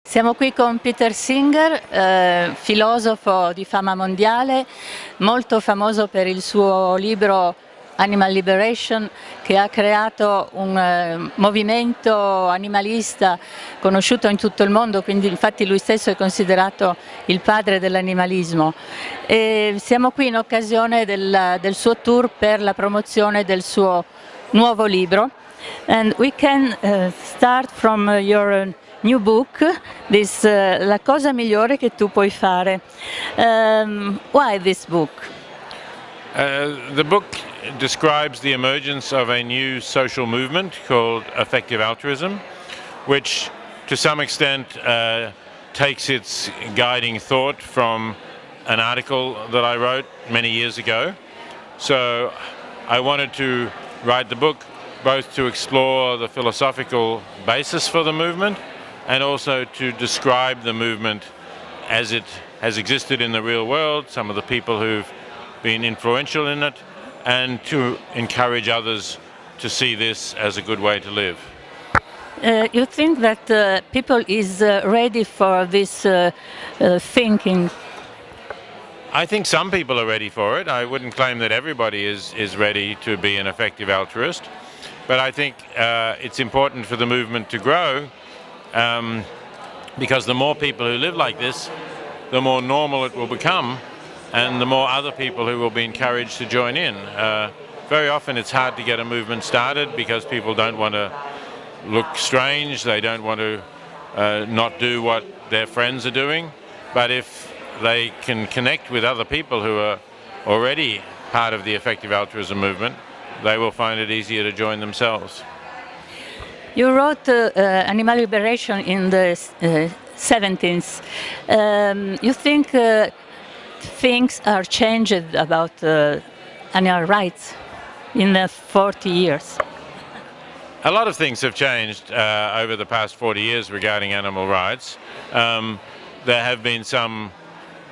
Siamo qui con Peter Singer, filosofo di fama mondiale, molto famoso per il suo libro Animal Liberation, che ha creato un movimento animalista conosciuto in tutto il mondo, quindi infatti lui stesso è considerato il padre dell'animalismo. E siamo qui in occasione del suo tour per la promozione del suo nuovo libro. And we can start from your new book, this La cosa migliore che tu puoi fare. Why this book? The book describes the emergence of a new social movement called effective altruism, which to some extent takes its guiding thought from an article that I wrote many years ago. So I wanted to write the book both to explore the philosophical basis for the movement and also to describe the movement as it has existed in the real world, some of the people who've been influential in it, and to encourage others to see this as a good way to live. You think that people is ready for this thinking? I think some people are ready for it. I wouldn't claim that everybody is ready to be an effective altruist, but I think it's important for the movement to grow because the more people who live like this, the more normal it will become, and the more other people who will be encouraged to join in. Very often it's hard to get a movement started because people don't want to look strange, they don't want to not do what their friends are doing, but if they can connect with other people who are already part of the effective altruism movement, they will find it easier to join themselves. You wrote Animal Liberation in the 70s. You think things are changed about animal rights in the 40 years? A lot of things have changed over the past 40 years regarding animal rights. There have been some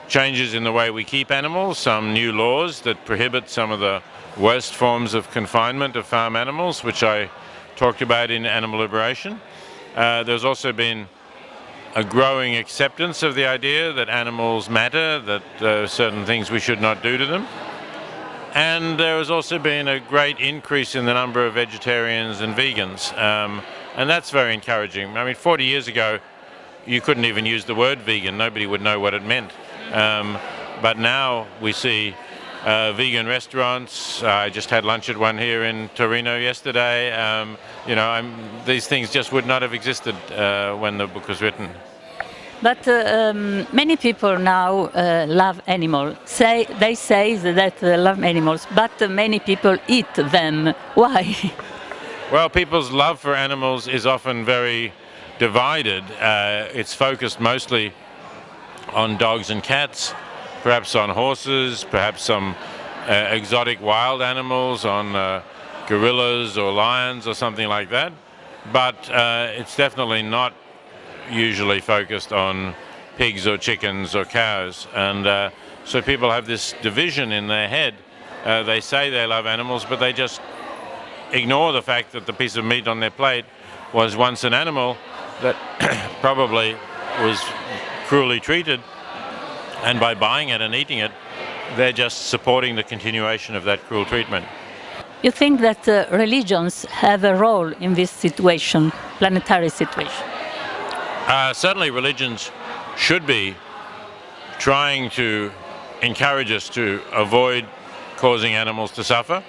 changes in the way we keep animals, some new laws that prohibit some of the worst forms of confinement of farm animals, which I talked about in Animal Liberation. There's also been a growing acceptance of the idea that animals matter, that there are certain things we should not do to them. And there has also been a great increase in the number of vegetarians and vegans. And that's very encouraging. I mean, 40 years ago, you couldn't even use the word vegan. Nobody would know what it meant. But now we see vegan restaurants. I just had lunch at one here in Torino yesterday. These things just would not have existed when the book was written. But many people now love animals. They say that they love animals, but many people eat them. Why? Well, people's love for animals is often very divided. It's focused mostly on dogs and cats, perhaps on horses, perhaps some exotic wild animals, on gorillas or lions or something like that. But it's definitely not usually focused on pigs or chickens or cows. And so people have this division in their head. They say they love animals, but they just ignore the fact that the piece of meat on their plate was once an animal that probably was cruelly treated, and by buying it and eating it, they're just supporting the continuation of that cruel treatment. You think that religions have a role in this situation, planetary situation? Certainly religions should be trying to encourage us to avoid causing animals to suffer,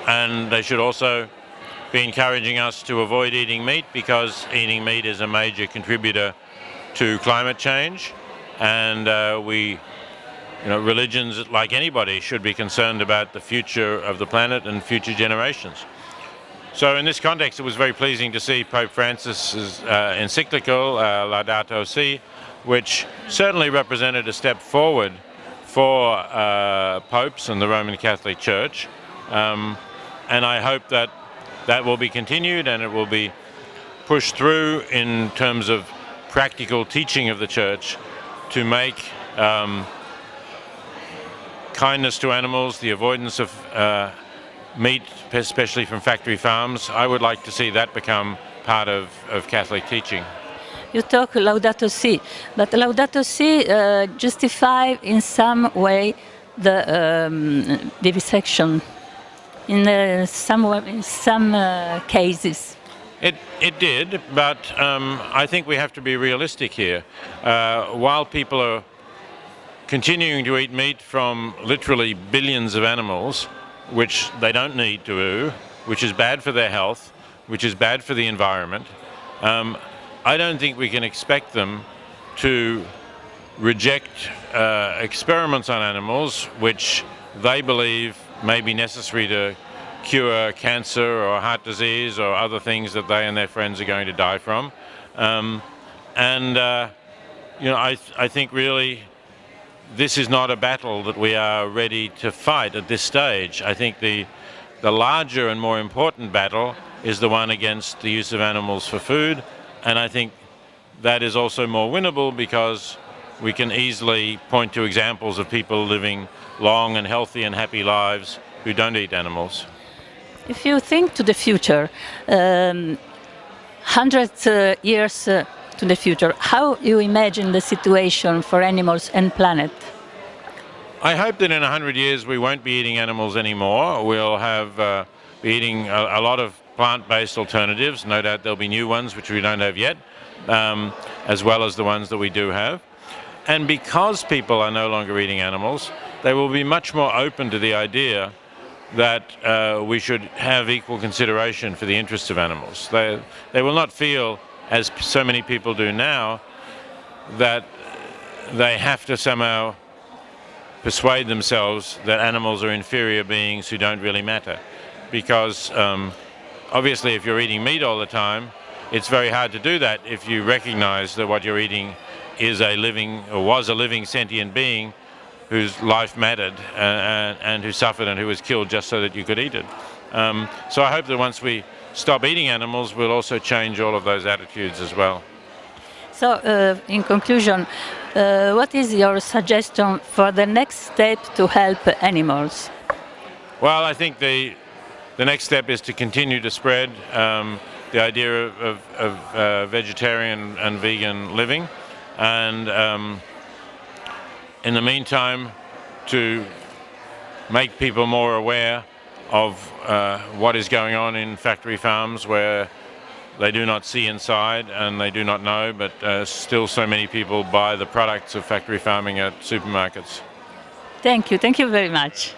and they should also be encouraging us to avoid eating meat because eating meat is a major contributor to climate change, and religions, like anybody, should be concerned about the future of the planet and future generations. So in this context, it was very pleasing to see Pope Francis's encyclical, Laudato Si, which certainly represented a step forward for popes and the Roman Catholic Church. And I hope that that will be continued and it will be pushed through in terms of practical teaching of the Church to make kindness to animals, the avoidance of meat, especially from factory farms. I would like to see that become part of Catholic teaching. You talk Laudato Si, but Laudato Si justify in some way the vivisection in some cases. It did, but I think we have to be realistic here. While people are continuing to eat meat from literally billions of animals, which they don't need to do, which is bad for their health, which is bad for the environment, I don't think we can expect them to reject experiments on animals which they believe may be necessary to cure cancer or heart disease or other things that they and their friends are going to die from. I think really this is not a battle that we are ready to fight at this stage. I think the larger and more important battle is the one against the use of animals for food, and I think that is also more winnable because we can easily point to examples of people living long and healthy and happy lives who don't eat animals. If you think to the future, 100 years to the future, how you imagine the situation for animals and planet? I hope that in 100 years we won't be eating animals anymore. We'll be eating a lot of plant-based alternatives. No doubt there'll be new ones which we don't have yet, as well as the ones that we do have. And because people are no longer eating animals, they will be much more open to the idea that we should have equal consideration for the interests of animals. They will not feel, as so many people do now, that they have to somehow persuade themselves that animals are inferior beings who don't really matter. Because obviously if you're eating meat all the time, it's very hard to do that if you recognize that what you're eating is a living, or was a living sentient being whose life mattered and who suffered and who was killed just so that you could eat it. So I hope that once we stop eating animals, we'll also change all of those attitudes as well. So, in conclusion, what is your suggestion for the next step to help animals? Well, I think the next step is to continue to spread the idea of vegetarian and vegan living, and in the meantime, to make people more aware of what is going on in factory farms where they do not see inside and they do not know, but still so many people buy the products of factory farming at supermarkets. Thank you very much.